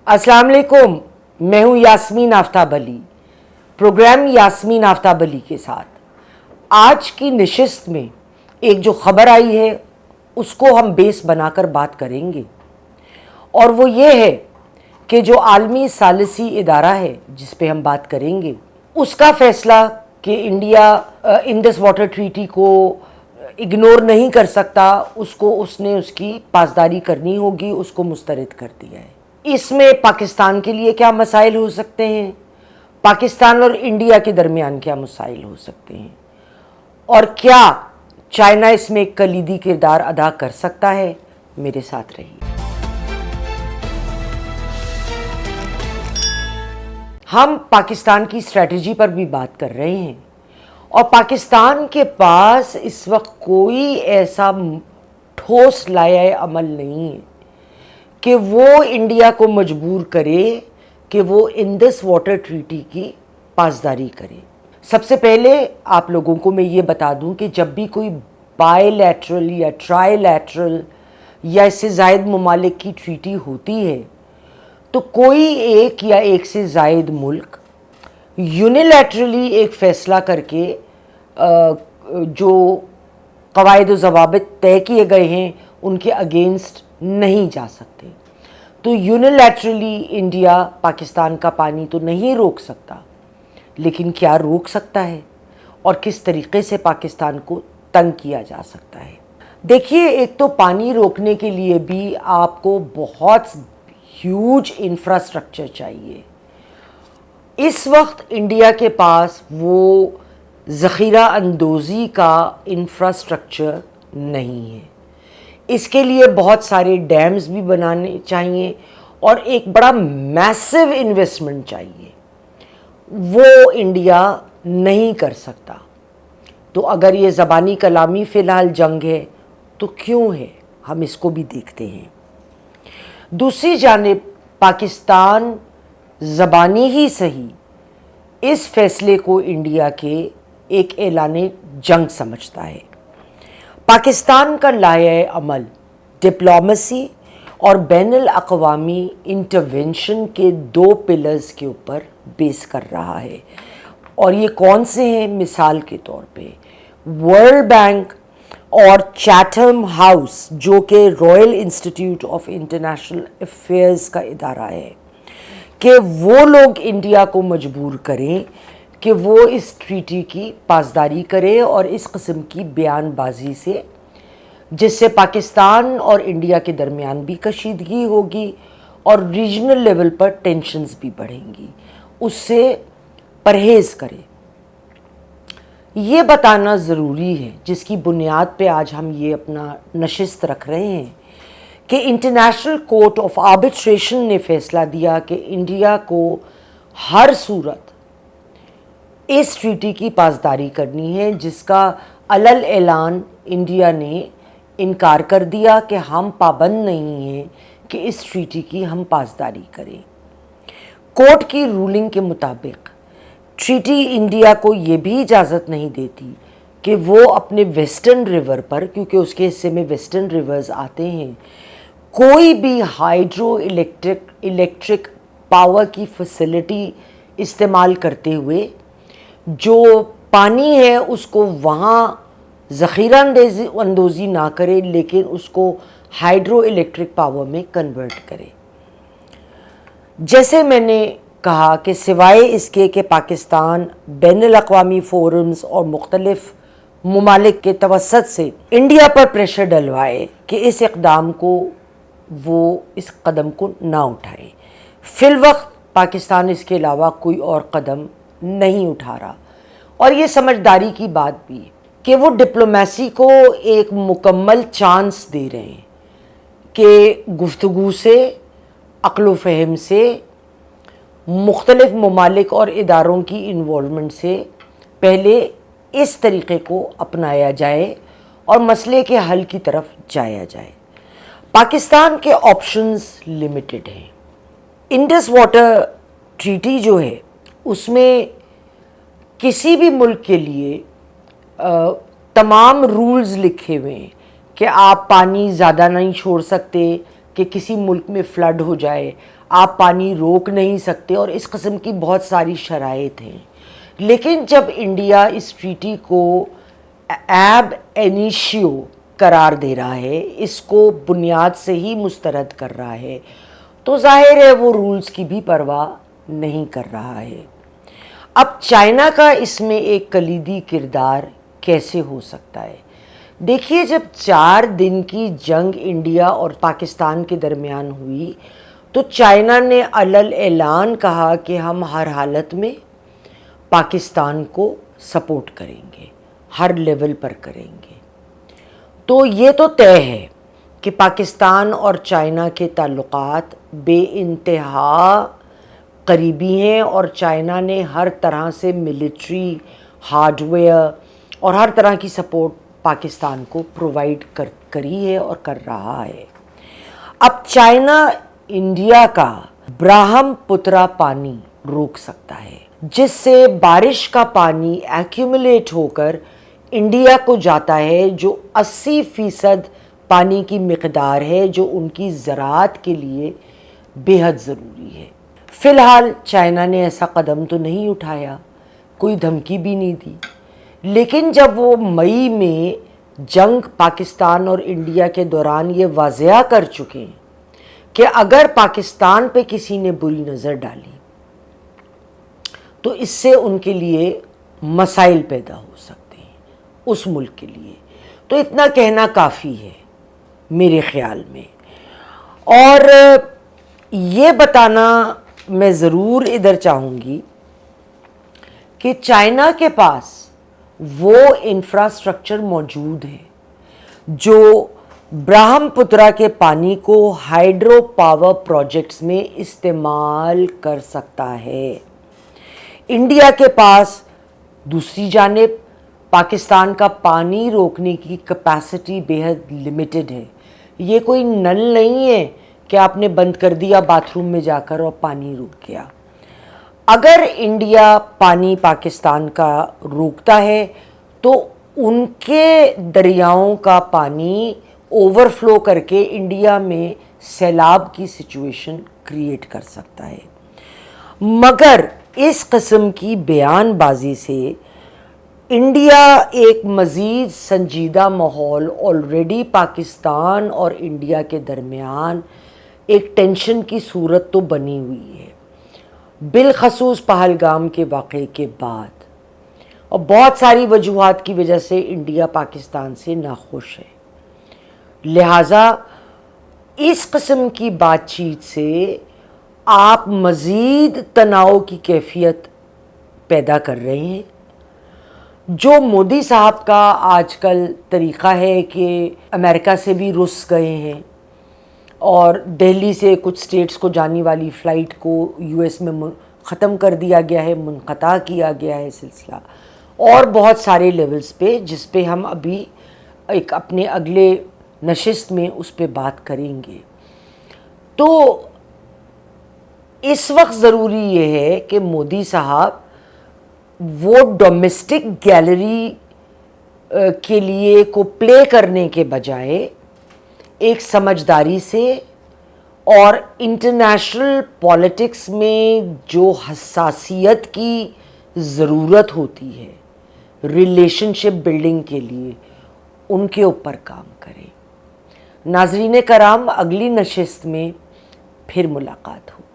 अस्सलाम वालेकुम, मैं हूँ यास्मीन आफ्ताब अली। प्रोग्राम यास्मीन आफ्ताब अली के साथ आज की नशिस्त में एक जो ख़बर आई है उसको हम बेस बनाकर बात करेंगे, और वो ये है कि जो आलमी सालिसी इदारा है जिस पे हम बात करेंगे उसका फ़ैसला कि इंडिया इंडस वाटर ट्रीटी को इग्नोर नहीं कर सकता, उसने उसकी पासदारी करनी होगी, उसको मुस्तरद कर दिया है। इसमें पाकिस्तान के लिए क्या मसाइल हो सकते हैं, पाकिस्तान और इंडिया के दरमियान क्या मसाइल हो सकते हैं, और क्या चाइना इसमें एक कलीदी किरदार अदा कर सकता है। मेरे साथ रहिए। हम पाकिस्तान की स्ट्रेटजी पर भी बात कर रहे हैं, और पाकिस्तान के पास इस वक्त कोई ऐसा ठोस लाया अमल नहीं है कि वो इंडिया को मजबूर करे कि वो इंडस वाटर ट्रीटी की पासदारी करे। सबसे पहले आप लोगों को मैं ये बता दूं कि जब भी कोई बायलैटरल या ट्राईलैटरल या इससे ज़ायद ममालिक की ट्रीटी होती है तो कोई एक या एक से ज़ायद मुल्क यूनिलैटरली एक फ़ैसला करके जो क़वाइद व ज़वाबित तय किए गए हैं उनके अगेंस्ट नहीं जा सकते। तो यूनिलैटरली इंडिया पाकिस्तान का पानी तो नहीं रोक सकता, लेकिन क्या रोक सकता है और किस तरीक़े से पाकिस्तान को तंग किया जा सकता है। देखिए, एक तो पानी रोकने के लिए भी आपको बहुत ह्यूज इंफ्रास्ट्रक्चर चाहिए। इस वक्त इंडिया के पास वो ज़ख़ीरा अंदोज़ी का इंफ्रास्ट्रक्चर नहीं है। इसके लिए बहुत सारे डैम्स भी बनाने चाहिए और एक बड़ा मैसिव इन्वेस्टमेंट चाहिए, वो इंडिया नहीं कर सकता। तो अगर ये ज़बानी कलामी फ़िलहाल जंग है तो क्यों है, हम इसको भी देखते हैं। दूसरी जानिब पाकिस्तान ज़बानी ही सही इस फ़ैसले को इंडिया के एक ऐलाने जंग समझता है। पाकिस्तान का लाया अमल डिप्लोमेसी और बैनुल अक़वामी इंटरवेंशन के दो पिलर्स के ऊपर बेस कर रहा है, और ये कौन से हैं? मिसाल के तौर पे वर्ल्ड बैंक और चैथम हाउस, जो कि royal institute of international affairs का इदारा है, कि वो लोग इंडिया को मजबूर करें कि वो इस ट्रीटी की पासदारी करे और इस किस्म की बयानबाजी से, जिससे पाकिस्तान और इंडिया के दरमियान भी कशीदगी होगी और रीजनल लेवल पर टेंशन्स भी बढ़ेंगी, उससे परहेज़ करे। ये बताना ज़रूरी है, जिसकी बुनियाद पे आज हम ये अपना नशिस्त रख रहे हैं, कि इंटरनेशनल कोर्ट ऑफ आर्बिट्रेशन ने फ़ैसला दिया कि इंडिया को हर सूरत इस ट्रीटी की पासदारी करनी है, जिसका अलल ऐलान इंडिया ने इनकार कर दिया कि हम पाबंद नहीं हैं कि इस ट्रीटी की हम पासदारी करें। कोर्ट की रूलिंग के मुताबिक ट्रीटी इंडिया को ये भी इजाज़त नहीं देती कि वो अपने वेस्टर्न रिवर पर, क्योंकि उसके हिस्से में वेस्टर्न रिवर्स आते हैं, कोई भी हाइड्रो इलेक्ट्रिक पावर की फैसिलिटी इस्तेमाल करते हुए जो पानी है उसको वहाँ ज़ख़ीरा अंदोज़ी ना करे, लेकिन उसको हाइड्रो इलेक्ट्रिक पावर में कन्वर्ट करे। जैसे मैंने कहा कि सिवाय इसके कि पाकिस्तान बैनुल अक़वामी फ़ोरम्स और मुख्तलिफ़ ममालिक के तवस्सुत से इंडिया पर प्रेशर डलवाए कि इस इक़दाम को वो इस कदम को ना उठाए, फ़िलवक्त पाकिस्तान इसके अलावा कोई और कदम नहीं उठा रहा। और ये समझदारी की बात भी है कि वो डिप्लोमेसी को एक मुकम्मल चांस दे रहे हैं कि गुफ्तगू से, अक्ल व फ़हम से, मुख्तलिफ़ ममालिक और इदारों की इन्वॉल्वमेंट से पहले इस तरीक़े को अपनाया जाए और मसले के हल की तरफ जाया जाए। पाकिस्तान के ऑप्शंस लिमिटेड हैं। इंडस वाटर ट्रीटी जो है उसमें किसी भी मुल्क के लिए तमाम रूल्स लिखे हुए हैं कि आप पानी ज़्यादा नहीं छोड़ सकते कि किसी मुल्क में फ्लड हो जाए, آپ پانی روک نہیں سکتے، اور اس قسم کی بہت ساری شرائط ہیں. لیکن جب انڈیا اس ٹریٹی کو ایب انیشیو قرار دے رہا ہے، اس کو بنیاد سے ہی مسترد کر رہا ہے، تو ظاہر ہے وہ رولز کی بھی پرواہ نہیں کر رہا ہے. اب چائنا کا اس میں ایک کلیدی کردار کیسے ہو سکتا ہے؟ دیکھیے، جب 4 دن کی جنگ انڈیا اور پاکستان کے درمیان ہوئی تو چائنا نے علل اعلان کہا کہ ہم ہر حالت میں پاکستان کو سپورٹ کریں گے، ہر لیول پر کریں گے. تو یہ تو طے ہے کہ پاکستان اور چائنا کے تعلقات بے انتہا قریبی ہیں، اور چائنا نے ہر طرح سے ملٹری، ہارڈ ویئر اور ہر طرح کی سپورٹ پاکستان کو پرووائڈ کری ہے اور کر رہا ہے. اب چائنا انڈیا کا براہم پترا پانی روک سکتا ہے، جس سے بارش کا پانی ایکیومولیٹ ہو کر انڈیا کو جاتا ہے، جو 80% پانی کی مقدار ہے جو ان کی زراعت کے لیے بے حد ضروری ہے. فی الحال چائنا نے ایسا قدم تو نہیں اٹھایا، کوئی دھمکی بھی نہیں دی. لیکن جب وہ مئی میں جنگ پاکستان اور انڈیا کے دوران یہ واضح کر چکے ہیں کہ اگر پاکستان پہ کسی نے بری نظر ڈالی تو اس سے ان کے لیے مسائل پیدا ہو سکتے ہیں اس ملک کے لیے، تو اتنا کہنا کافی ہے میرے خیال میں. اور یہ بتانا میں ضرور ادھر چاہوں گی کہ چائنا کے پاس وہ انفراسٹرکچر موجود ہے جو براہم پترا کے پانی کو ہائیڈرو پاور پروجیکٹس میں استعمال کر سکتا ہے. انڈیا کے پاس دوسری جانب پاکستان کا پانی روکنے کی کیپیسٹی بے حد لمیٹڈ ہے. یہ کوئی نل نہیں ہے کہ آپ نے بند کر دیا باتھ روم میں جا کر اور پانی رک گیا. اگر انڈیا پانی پاکستان کا روکتا ہے تو ان کے دریاؤں کا پانی اوور فلو کر کے انڈیا میں سیلاب کی سچویشن کریٹ کر سکتا ہے. مگر اس قسم کی بیان بازی سے انڈیا ایک مزید سنجیدہ ماحول آلریڈی پاکستان اور انڈیا کے درمیان ایک ٹینشن کی صورت تو بنی ہوئی ہے، بالخصوص پہلگام کے واقعے کے بعد، اور بہت ساری وجوہات کی وجہ سے انڈیا پاکستان سے ناخوش ہے. لہٰذا اس قسم کی بات چیت سے آپ مزید تناؤ کی کیفیت پیدا کر رہے ہیں. جو مودی صاحب کا آج کل طریقہ ہے کہ امریکہ سے بھی رس گئے ہیں، اور دہلی سے کچھ سٹیٹس کو جانے والی فلائٹ کو یو ایس میں ختم کر دیا گیا ہے، منقطع کیا گیا ہے سلسلہ، اور بہت سارے لیولز پہ، جس پہ ہم ابھی ایک اپنے اگلے نشست میں اس پہ بات کریں گے. تو اس وقت ضروری یہ ہے کہ مودی صاحب وہ ڈومیسٹک گیلری کے لیے کو پلے کرنے کے بجائے ایک سمجھداری سے اور انٹرنیشنل پالیٹکس میں جو حساسیت کی ضرورت ہوتی ہے ریلیشن شپ بلڈنگ کے لیے، ان کے اوپر کام کریں. ناظرین کرام، اگلی نشست میں پھر ملاقات ہوگی.